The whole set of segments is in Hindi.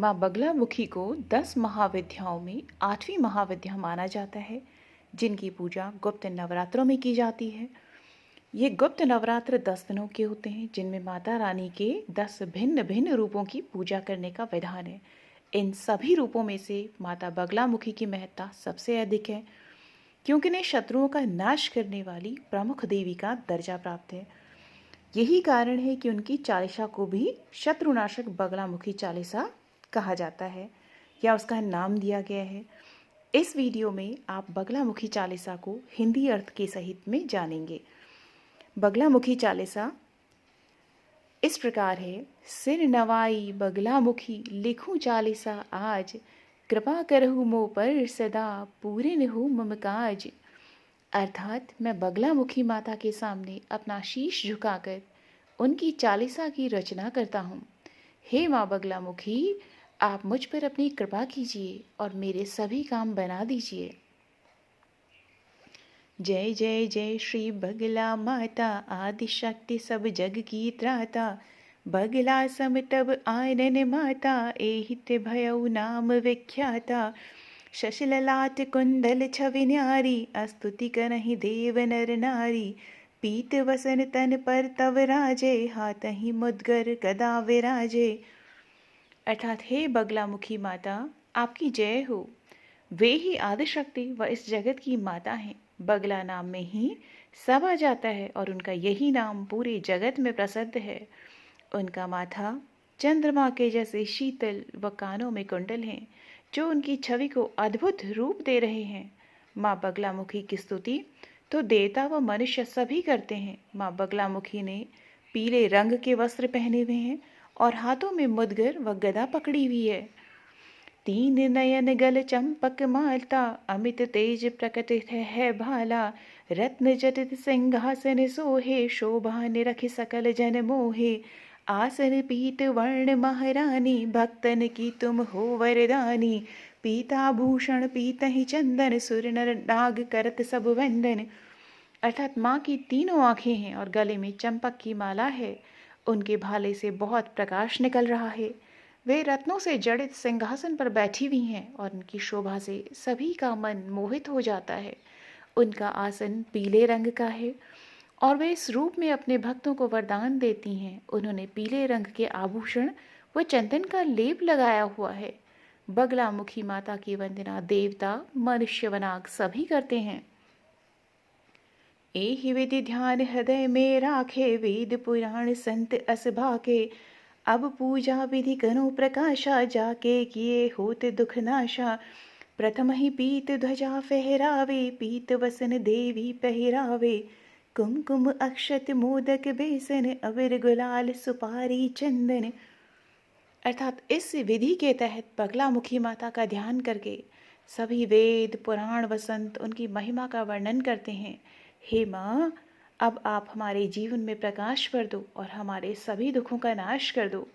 माँ बगलामुखी को 10 महाविद्याओं में 8वीं महाविद्या माना जाता है, जिनकी पूजा गुप्त नवरात्रों में की जाती है। ये गुप्त नवरात्र 10 दिनों के होते हैं, जिनमें माता रानी के 10 भिन्न भिन्न रूपों की पूजा करने का विधान है। इन सभी रूपों में से माता बगलामुखी की महत्ता सबसे अधिक है, क्योंकि इन्हें शत्रुओं का नाश करने वाली प्रमुख देवी का दर्जा प्राप्त है। यही कारण है कि उनकी चालीसा को भी शत्रुनाशक बगलामुखी चालीसा कहा जाता है या उसका नाम दिया गया है। इस वीडियो में आप बगलामुखी चालीसा को हिंदी अर्थ के सहित में जानेंगे। बगलामुखी चालीसा इस प्रकार है। सिर नवाई बगलामुखी लिखूं चालीसा आज, कृपा करहु मो पर सदा पूरे हो मम काज। अर्थात मैं बगलामुखी माता के सामने अपना शीश झुकाकर उनकी चालीसा की रचना करता हूँ। हे माँ बगलामुखी, आप मुझ पर अपनी कृपा कीजिए और मेरे सभी काम बना दीजिए। जय जय जय श्री बगला माता, आदि शक्ति सब जग की त्राता। बगला सम तब आनन माता, एहित भयउ नाम विख्याता। शशललाट कुंडल छवि न्यारी, स्तुति करहि देव नर नारी। पीत वसन तन पर तव राजे, हाथहि मुद्गर गदा विराजे। अर्थात हे बगलामुखी माता, आपकी जय हो। वे ही आदिशक्ति व इस जगत की माता हैं। बगला नाम में ही सब आ जाता है और उनका यही नाम पूरे जगत में प्रसिद्ध है। उनका माथा चंद्रमा के जैसे शीतल व कानों में कुंडल हैं, जो उनकी छवि को अद्भुत रूप दे रहे हैं। माँ बगलामुखी की स्तुति तो देवता व मनुष्य सभी करते हैं। माँ बगलामुखी ने पीले रंग के वस्त्र पहने हुए हैं और हाथों में मुद्गर व गदा पकड़ी हुई है। तीन नयन गल चंपक मालता, अमित तेज प्रकट है भाला। रत्न जटित सिंहासन सोहे, शोभा निरख सकल जन मोहे। आसन पीत वर्ण महारानी, भक्तन की तुम हो वरदानी। पीताभूषण पीतहि चंदन, सुर नर नाग करत सब वंदन। अर्थात माँ की तीनों आंखें हैं और गले में चंपक की माला है। उनके भाले से बहुत प्रकाश निकल रहा है। वे रत्नों से जड़ित सिंहासन पर बैठी हुई हैं और उनकी शोभा से सभी का मन मोहित हो जाता है। उनका आसन पीले रंग का है और वे इस रूप में अपने भक्तों को वरदान देती हैं। उन्होंने पीले रंग के आभूषण व चंदन का लेप लगाया हुआ है। बगलामुखी माता की वंदना देवता, मनुष्य व नाग सभी करते हैं। एहि विधि ध्यान हृदय में राखे, वेद पुराण संत अस भाके। अब पूजा विधि करो प्रकाशा, जाके किए होत दुख नाशा। प्रथम ही पीत ध्वजा फहरावे, पीत वसन देवी पहरावे। कुमकुम अक्षत मोदक बेसन, अबीर गुलाल सुपारी चंदन। अर्थात इस विधि के तहत बगलामुखी माता का ध्यान करके सभी वेद पुराण व संत उनकी महिमा का वर्णन करते हैं। हे माँ, अब आप हमारे जीवन में प्रकाश भर दो और हमारे सभी दुखों का नाश कर दो।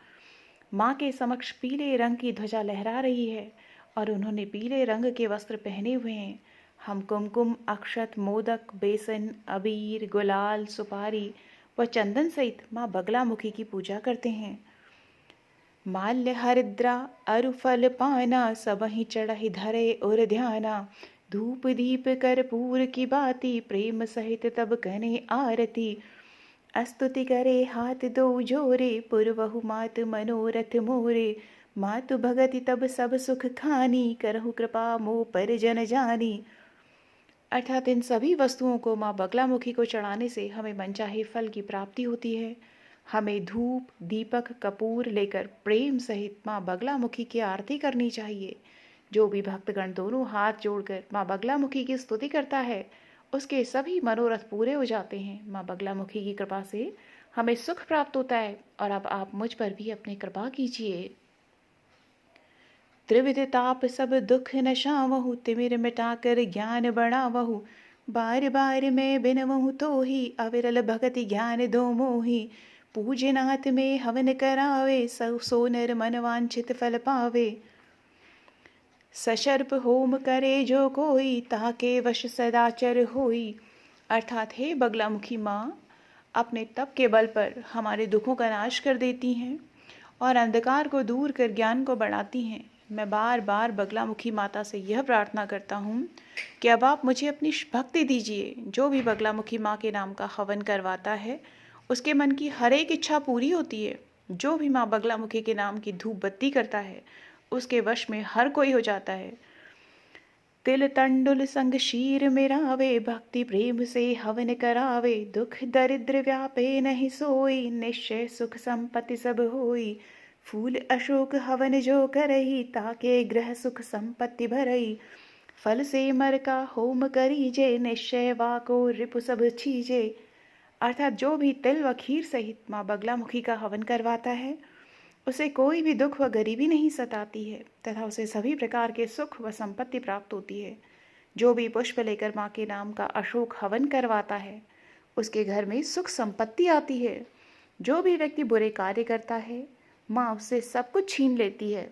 माँ के समक्ष पीले रंग की ध्वजा लहरा रही है और उन्होंने पीले रंग के वस्त्र पहने हुए हैं। हम कुमकुम अक्षत मोदक बेसन अबीर गुलाल सुपारी व चंदन सहित माँ बगलामुखी की पूजा करते हैं। माल्य हरिद्रा अरुफल पाना, सबहि चढ़हि धरे उर ध्याना। धूप दीप कर्पूर की बाती, प्रेम सहित तब कने आरती। स्तुति करे हाथ दो जोरे, पुरवहु मात मनोरथ मोरे। मातु भगति तब सब सुख खानी, करहु कृपा मोह पर जन जानी। अर्थात इन सभी वस्तुओं को माँ बगलामुखी को चढ़ाने से हमें मनचाहे फल की प्राप्ति होती है। हमें धूप दीपक कपूर लेकर प्रेम सहित माँ बगलामुखी की आरती करनी चाहिए। जो भी भक्तगण दोनों हाथ जोड़कर माँ बगलामुखी की स्तुति करता है, उसके सभी मनोरथ पूरे हो जाते हैं। माँ बगलामुखी की कृपा से हमें सुख प्राप्त होता है। और अब आप मुझ पर भी अपनी कृपा कीजिए। त्रिविध ताप सब दुख नशावहु, तिमिर मिटाकर ज्ञान बढ़ावहु। बार बार मैं बिनवहु तो ही, अविरल भगति ज्ञान दो मोही। पूजनाथ में हवन करावे, सो नर मन वांछित फल पावे। सशर्प होम करे जो कोई, ताके वश सदाचर होई। अर्थात हे बगलामुखी माँ, अपने तप के बल पर हमारे दुखों का नाश कर देती हैं और अंधकार को दूर कर ज्ञान को बढ़ाती हैं। मैं बार बार बगलामुखी माता से यह प्रार्थना करता हूँ कि अब आप मुझे अपनी भक्ति दीजिए। जो भी बगलामुखी माँ के नाम का हवन करवाता है उसके मन की हर एक इच्छा पूरी होती है। जो भी माँ बगलामुखी के नाम की धूप बत्ती करता है उसके वश में हर कोई हो जाता है। तिल तंडुल संग शीर मेरावे, भक्ति प्रेम से हवन करावे। दुख दरिद्र व्यापे नहीं सोई, निश्चय सुख संपत्ति सब होई। फूल अशोक हवन जो करही, ताके ग्रह सुख संपत्ति भरई। फल से मर का होम करीजे, निश्चय वाको रिपु सब छीजे। अर्थात जो भी तिल व खीर सहित माँ बगलामुखी का हवन करवाता है उसे कोई भी दुख व गरीबी नहीं सताती है तथा उसे सभी प्रकार के सुख व संपत्ति प्राप्त होती है। जो भी पुष्प लेकर माँ के नाम का अशोक हवन करवाता है उसके घर में सुख संपत्ति आती है। जो भी व्यक्ति बुरे कार्य करता है माँ उससे सब कुछ छीन लेती है।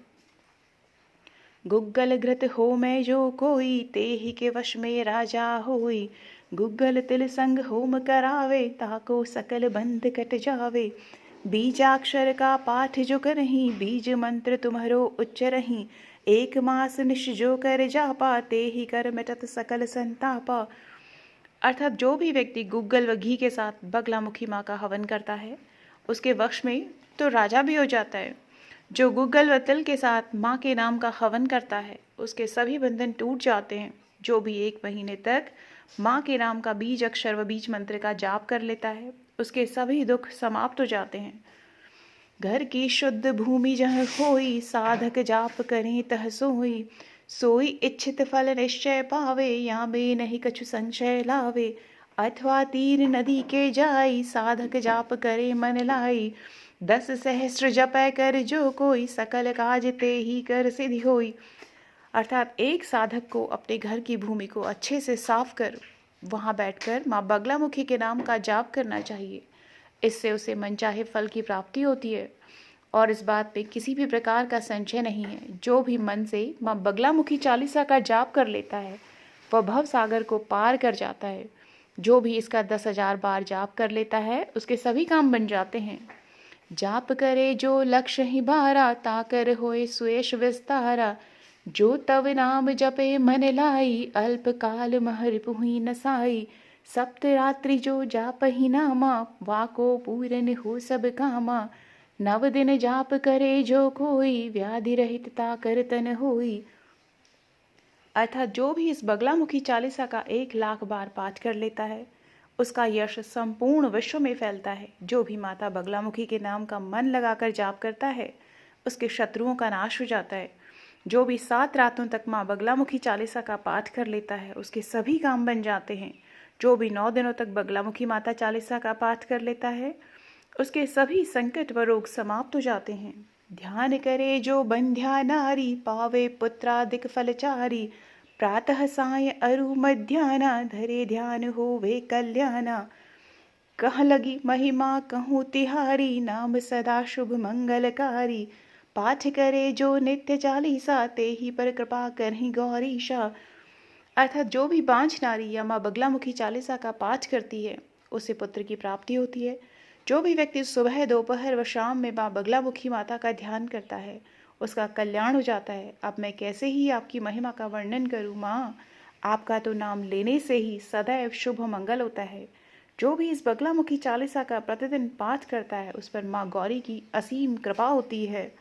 गुग्गल घृत हो मैं जो कोई, ते ही के वश में राजा होई। गुग्गल तिल संग होम करावे, ताको सकल बंध कट जावे। बीजाक्षर का पाठ जो करही, बीज मंत्र तुम्हारो उच्चरही। एक मास निश जो कर जापा, ते ही कर मिटत सकल संतापा। अर्थात जो भी व्यक्ति गुग्गल व घी के साथ बगलामुखी माँ का हवन करता है उसके वश में तो राजा भी हो जाता है। जो गुग्गल व तिल के साथ माँ के नाम का हवन करता है उसके सभी बंधन टूट जाते हैं। जो भी 1 महीने तक माँ के नाम का बीज अक्षर व बीज मंत्र का जाप कर लेता है उसके सभी दुख समाप्त हो जाते हैं। घर की शुद्ध भूमि जह होई, साधक जाप करें तह सोई। सोई इच्छित फल निश्चय पावे, या में नहीं कछु संशय लावे। अथवा तीर नदी के जाई, साधक जाप करे मन लाई। 10 सहस्र जपै कर जो कोई, सकल काज ते ही कर सिद्धि होई। अर्थात एक साधक को अपने घर की भूमि को अच्छे से साफ कर वहाँ बैठकर माँ बगलामुखी के नाम का जाप करना चाहिए। इससे उसे मनचाहे फल की प्राप्ति होती है और इस बात पे किसी भी प्रकार का संशय नहीं है। जो भी मन से माँ बगलामुखी चालीसा का जाप कर लेता है वह भव सागर को पार कर जाता है। जो भी इसका 10,000 बार जाप कर लेता है उसके सभी काम बन जाते हैं। जाप करे जो लक्ष्य ही बारा, ताकर होए सुयश विस्तारा। जो तव नाम जपे मन लाई, अल्प काल महर पुहि नसाई। सप्त रात्रि जो जाप ही नामा, वाको पूरन हो सब कामा। 9 दिन जाप करे जो कोई, व्याधि रहित ताकर तन होई। अर्थात जो भी इस बगलामुखी चालीसा का 1 लाख बार पाठ कर लेता है उसका यश संपूर्ण विश्व में फैलता है। जो भी माता बगलामुखी के नाम का मन लगाकर जाप करता है उसके शत्रुओं का नाश हो जाता है। जो भी 7 रातों तक माँ बगलामुखी चालीसा का पाठ कर लेता है उसके सभी काम बन जाते हैं। जो भी 9 दिनों तक बगलामुखी माता चालीसा का पाठ कर लेता है उसके सभी संकट व रोग समाप्त हो जाते हैं। ध्यान करे जो बंध्या नारी, पावे पुत्रादिक फलचारी। प्रातः साय अरु मध्याना, धरे ध्यान होवे कल्याणा। कह लगी महिमा कहूँ तिहारी, नाम सदा शुभ मंगलकारी। पाठ करे जो नित्य चालीसा, ते ही पर कृपा करही गौरीशा। अर्थात जो भी बांझ नारी या माँ बगलामुखी चालीसा का पाठ करती है उसे पुत्र की प्राप्ति होती है। जो भी व्यक्ति सुबह दोपहर व शाम में माँ बगलामुखी माता का ध्यान करता है उसका कल्याण हो जाता है। अब मैं कैसे ही आपकी महिमा का वर्णन करूँ माँ, आपका तो नाम लेने से ही सदैव शुभ मंगल होता है। जो भी इस बगलामुखी चालीसा का प्रतिदिन पाठ करता है उस पर माँ गौरी की असीम कृपा होती है।